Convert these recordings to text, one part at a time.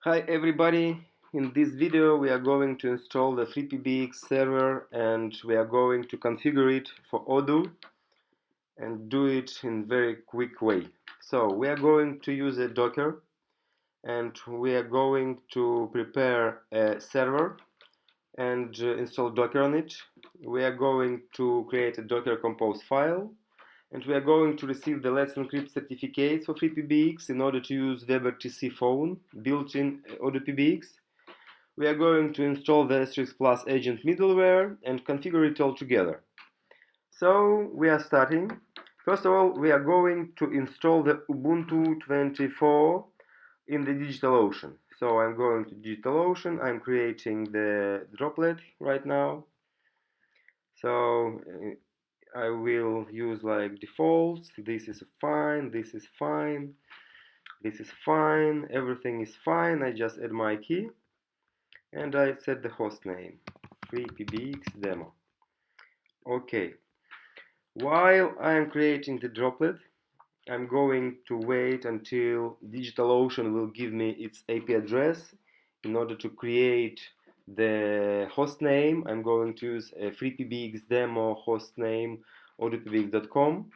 Hi everybody, in this video we are going to install the FreePBX server and we are going to configure it for Odoo and do it in very quick way. So we are going to use a Docker and we are going to prepare a server and install Docker on it. We are going to create a docker-compose file and we are going to receive the Let's Encrypt certificate for FreePBX in order to use WebRTC phone built in OdooPBX. We are going to install the Asterisk plus agent middleware and configure it all together. So we are starting. First of all, we are going to install the Ubuntu 24 in the DigitalOcean. So I'm going to DigitalOcean. I'm creating the droplet right now. So I will use like defaults. This is fine. This is fine. This is fine. Everything is fine. I just add my key. And I set the host name, FreePBX demo. Okay, while I am creating the droplet, I'm going to wait until DigitalOcean will give me its IP address in order to create the host name. I'm going to use a FreePBX demo host name OdooPBX.com.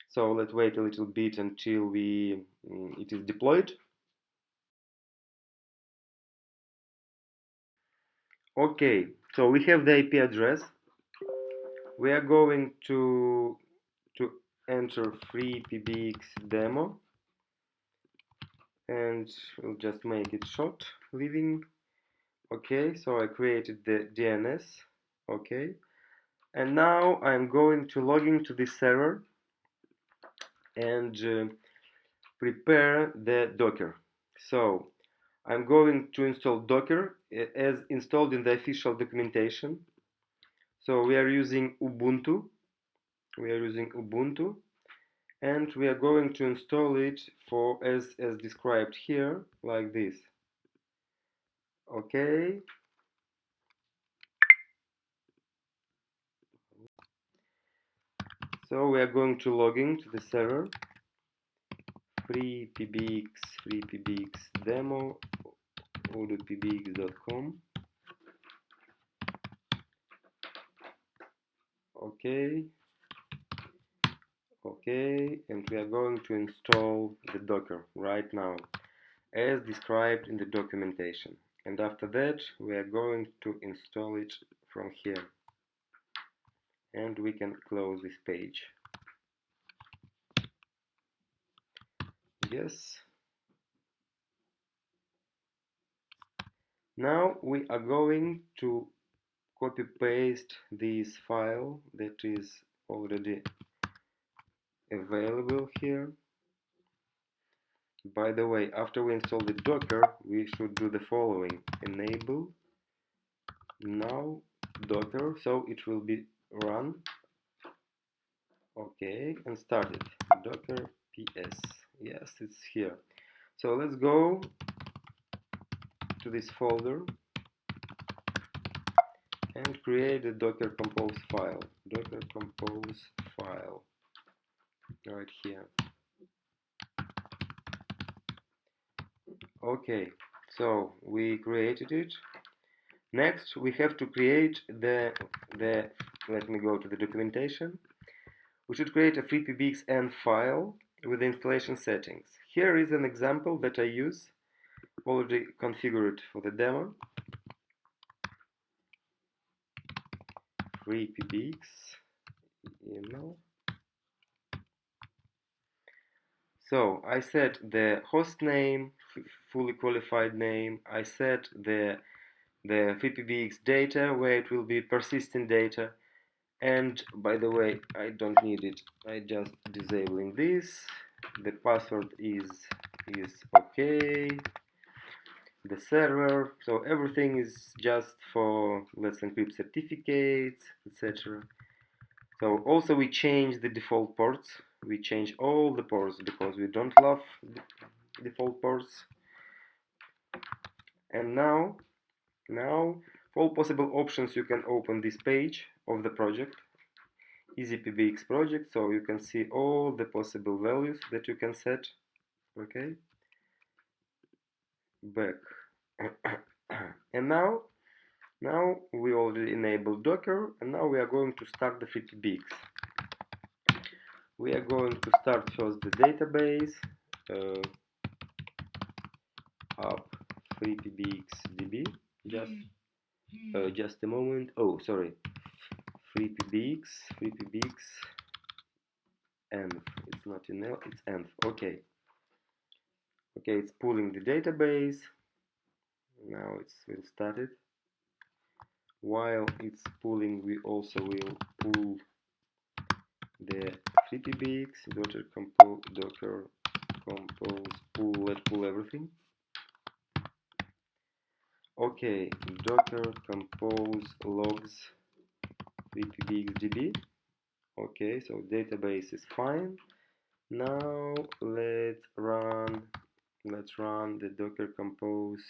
So let's wait a little bit until it is deployed. Okay, so we have the IP address. We are going to enter FreePBX demo and we'll just make it short living. Okay, so I created the DNS. Okay, and now I'm going to log into this server and prepare the Docker. So I'm going to install Docker as installed in the official documentation. So we are using Ubuntu. And we are going to install it for as described here, like this. Okay, so we are going to log in to the server FreePBX demo OdooPBX.com. Okay, and we are going to install the Docker right now as described in the documentation, and after that we are going to install it from here and we can close this page. Yes. Now we are going to copy paste this file that is already available here. By the way, after we install the Docker, we should do the following: enable now Docker, so it will be run. Okay, and started Docker PS. Yes, it's here. So let's go to this folder and create a docker-compose file. Docker-compose file right here. Okay, so we created it. Next, we have to create let me go to the documentation. We should create a FreePBX file with the installation settings. Here is an example that I use, already configured for the demo. FreePBX email. So I set the host name, fully qualified name. I set the FreePBX data, where it will be persistent data. And by the way, I don't need it. I just disabling this. The password is okay. The server. So everything is just for Let's Encrypt certificates, etc. So also we change the default ports. We change all the ports because we don't love default ports. And now for all possible options you can open this page of the project, EasyPBX project, so you can see all the possible values that you can set. Okay, back And now we already enabled Docker, and now we are going to start the FreePBX. We are going to start first the database, up FreePBX DB. Just a moment. Oh, sorry. FreePBX env. It's not env, it's env. Okay. Okay, it's pulling the database. Now we'll start it. While it's pulling, we also will pull the FreePBX docker-compose pull. Let's pull everything. Okay, docker-compose logs FreePBXDB. Okay, so database is fine. Now let's run the docker-compose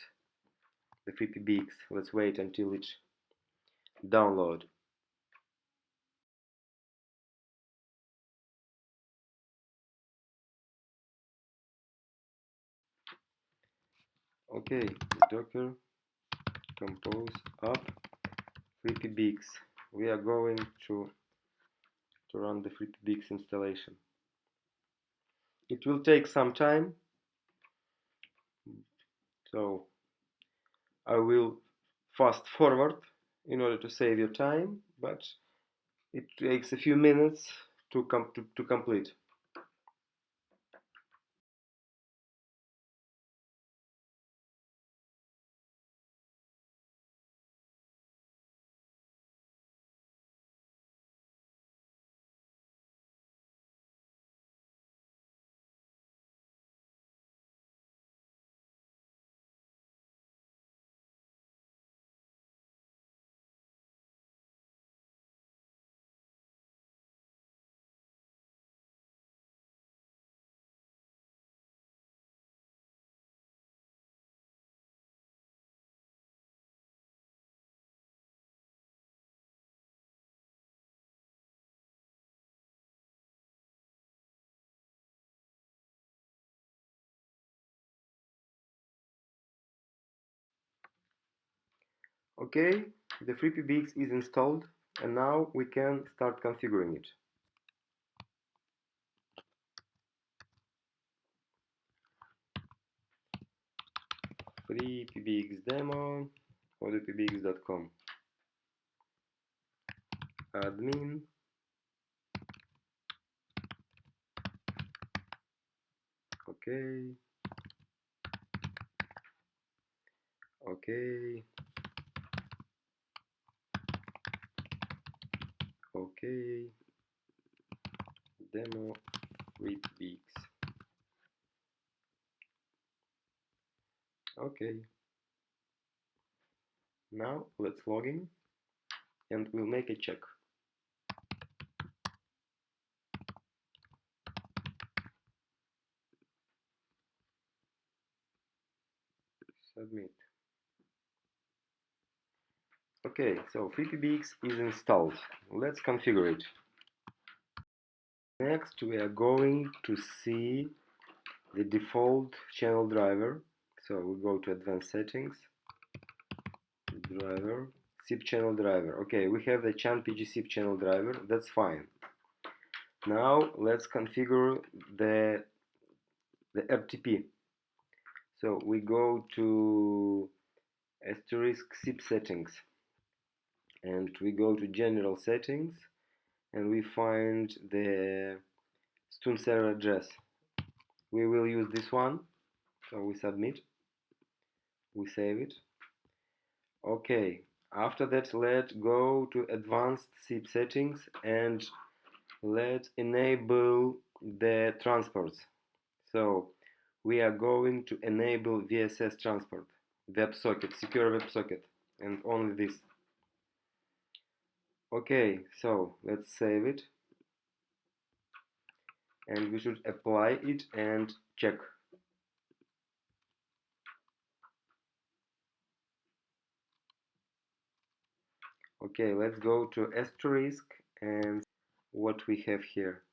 the FreePBX. Let's wait until it download. Okay, docker compose up FreePBX. We are going to run the FreePBX installation. It will take some time, so I will fast forward in order to save your time, but it takes a few minutes to complete. Okay, the FreePBX is installed, and now we can start configuring it. FreePBX demo, OdooPBX.com, admin, okay, okay, okay, demo FreePBX. Okay, now let's log in and we'll make a check. Submit. Okay, so FreePBX is installed. Let's configure it. Next, we are going to see the default channel driver. So we go to advanced settings, driver, SIP channel driver. Okay, we have the CHAN PG SIP channel driver. That's fine. Now let's configure the RTP. So we go to Asterisk SIP settings and we go to general settings and we find the Stun server address. We will use this one, so we submit, we save it. Okay, after that let's go to advanced SIP settings and let's enable the transports. So we are going to enable VSS transport, WebSocket, secure WebSocket, and only this. Okay, so let's save it and we should apply it and check. Okay, let's go to Asterisk and what we have here.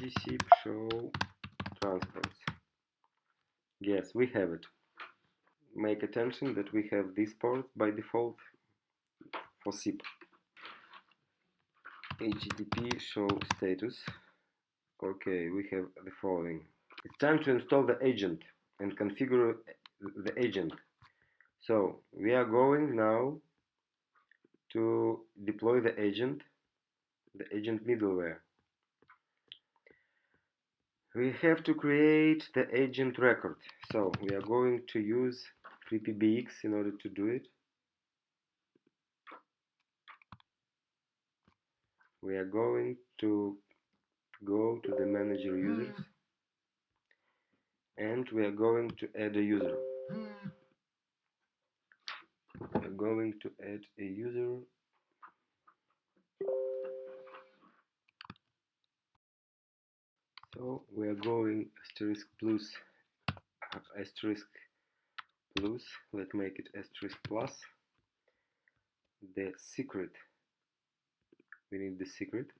gzip show transports. Yes, we have it. Make attention that we have this port by default for zip. HTTP show status. Okay, we have the following. It's time to install the agent and configure the agent. So we are going now to deploy the agent middleware. We have to create the agent record. So we are going to use FreePBX in order to do it. We are going to go to the manager users and we are going to add a user. We are going to add a user. So we are going asterisk plus, let's make it asterisk plus, the secret. We need the secret.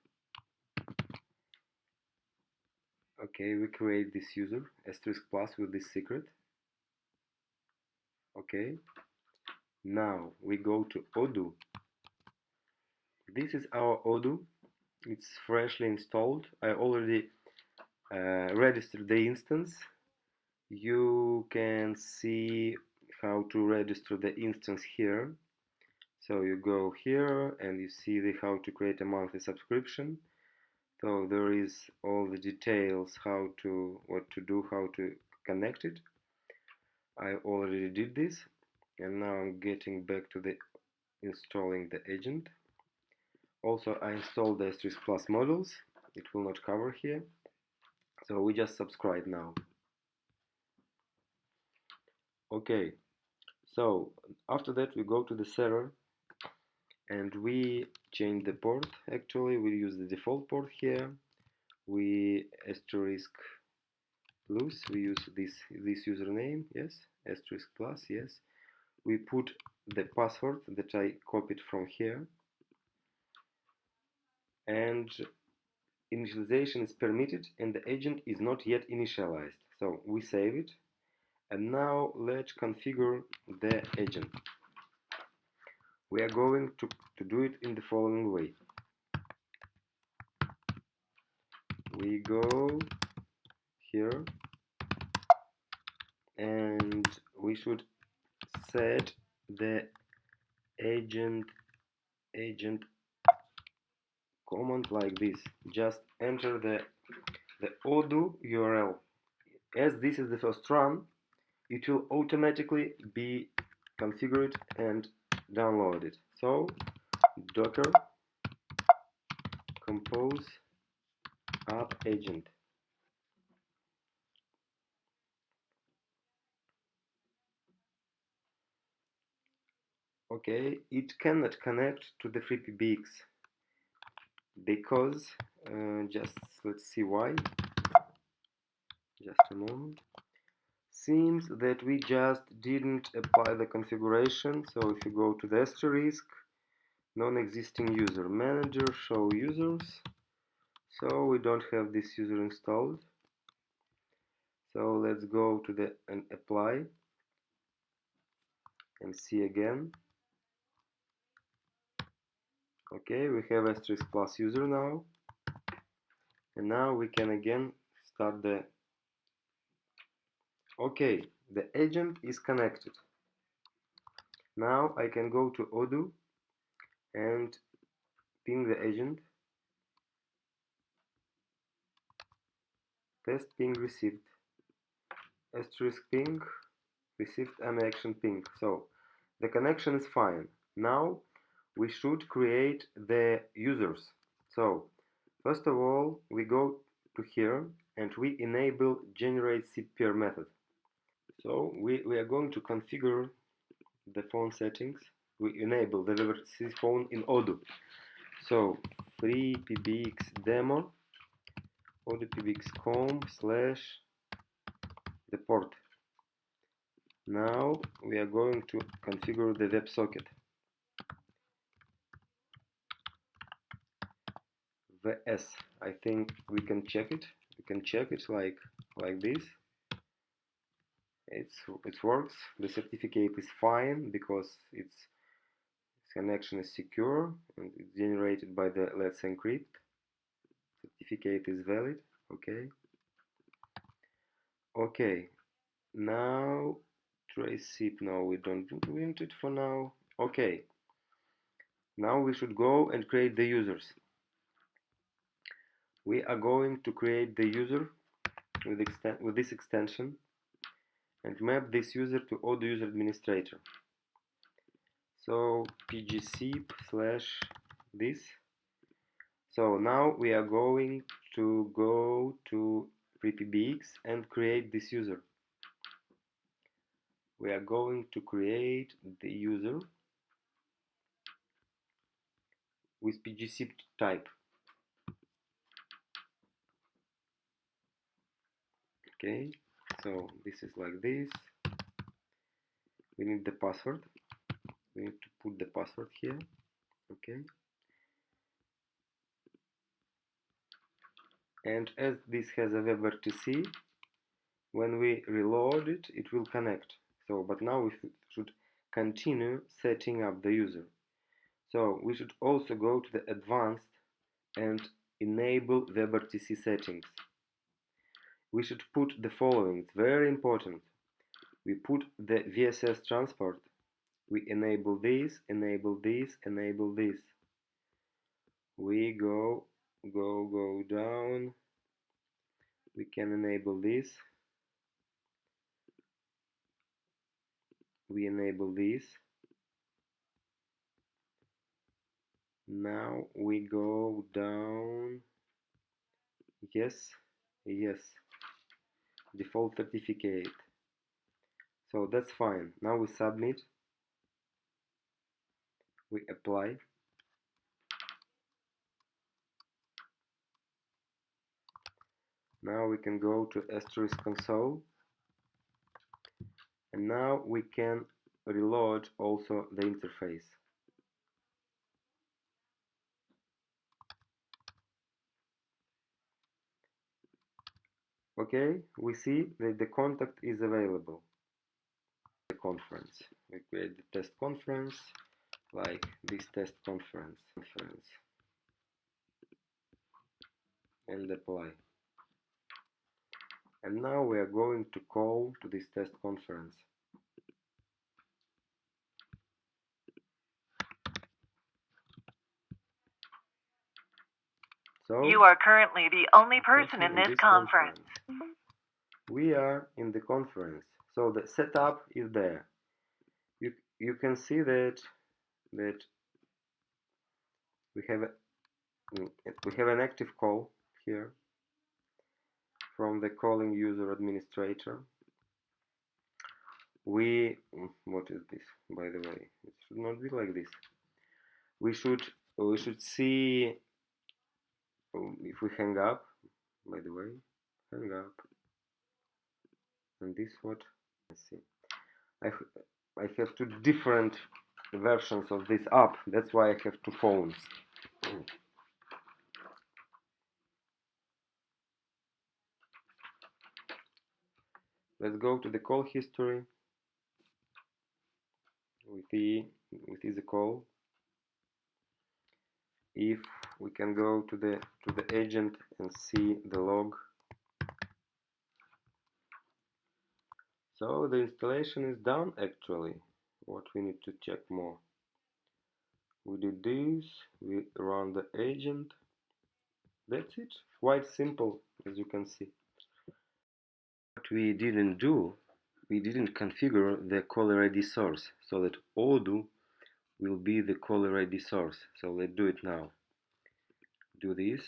Okay, we create this user asterisk plus with this secret. Okay, now we go to Odoo. This is our Odoo. It's freshly installed. I already registered the instance. You can see how to register the instance here. So you go here and you see how to create a monthly subscription. So there is all the details what to do, how to connect it. I already did this and now I'm getting back to the installing the agent. Also I installed the Asterisk Plus modules. It will not cover here. So we just subscribe now. Okay, so after that we go to the server and we change the port. Actually we use the default port here. We asterisk plus, we use this username, yes, asterisk plus, yes. We put the password that I copied from here and initialization is permitted and the agent is not yet initialized. So we save it and now let's configure the agent. We are going to do it in the following way. We go here and we should set the agent command like this. Just enter the Odoo URL. As this is the first run, it will automatically be configured and downloaded. So docker-compose app agent. Okay, it cannot connect to the FreePBX because just let's see why. Just a moment. Seems that we just didn't apply the configuration. So if you go to the asterisk, non-existing user manager, show users. So we don't have this user installed. So let's go to the and apply and see again. Okay, we have asterisk plus user now. And now we can again start the... Okay, the agent is connected. Now I can go to Odoo and ping the agent. Test ping received. Asterisk ping received action ping. So the connection is fine. Now we should create the users. So first of all, we go to here and we enable generate CPR method. So we are going to configure the phone settings. We enable the WebRTC phone in Odoo. So FreePBX demo OdooPBX.com / the port. Now we are going to configure the WebSocket. VS. I think we can check it. We can check it like this. It works. The certificate is fine because its connection is secure and it's generated by the Let's Encrypt. Certificate is valid. Okay. Now trace zip. No, we don't want it for now. Okay. Now we should go and create the users. We are going to create the user with this extension and map this user to Odoo user administrator. So pgzip / this. So now we are going to go to FreePBX and create this user. We are going to create the user with pgzip type. Okay, so this is like this. We need the password. We need to put the password here. Okay. And as this has a WebRTC, when we reload it, it will connect. So, but now we should continue setting up the user. So we should also go to the advanced and enable WebRTC settings. We should put the following, it's very important. We put the VSS transport. We enable this, enable this, enable this. We go down. We can enable this. We enable this. Now we go down. Yes, default certificate. So that's fine. Now we submit. We apply. Now we can go to Asterisk console. And now we can reload also the interface. Okay, we see that the contact is available. The conference. We create the test conference like this test conference and apply. And now we are going to call to this test conference. So you are currently the only person in this conference. We are in the conference, so the setup is there. You can see that we have an active call here from the calling user administrator. What is this, by the way? It should not be like this. We should see if we hang up. By the way, hang up. And this what? Let's see. I have two different versions of this app. That's why I have two phones. Let's go to the call history with the call. If we can go to the agent and see the log. So the installation is done actually. What we need to check more? We did this, we run the agent. That's it. Quite simple, as you can see. What we didn't do, we didn't configure the caller ID source so that Odoo will be the caller ID source. So let's do it now. Do this.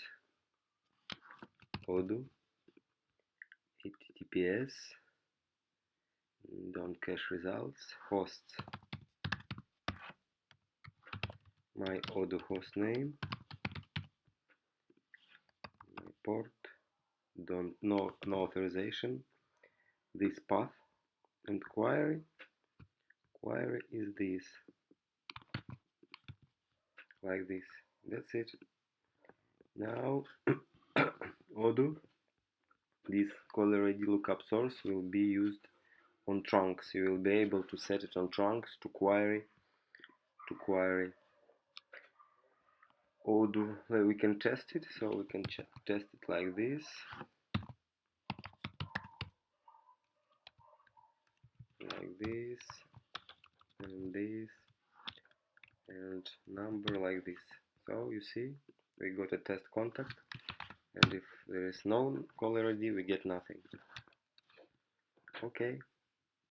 Odoo HTTPS. Don't cache results. Hosts. My Odoo hostname. My port. No authorization. This path and query is this, like this. That's it. Now Odoo, this caller ID lookup source will be used on trunks. You will be able to set it on trunks to query Odoo. We can test it, so we can test it like this, and number like this. So you see, we got a test contact, and if there is no caller ID, we get nothing. Okay.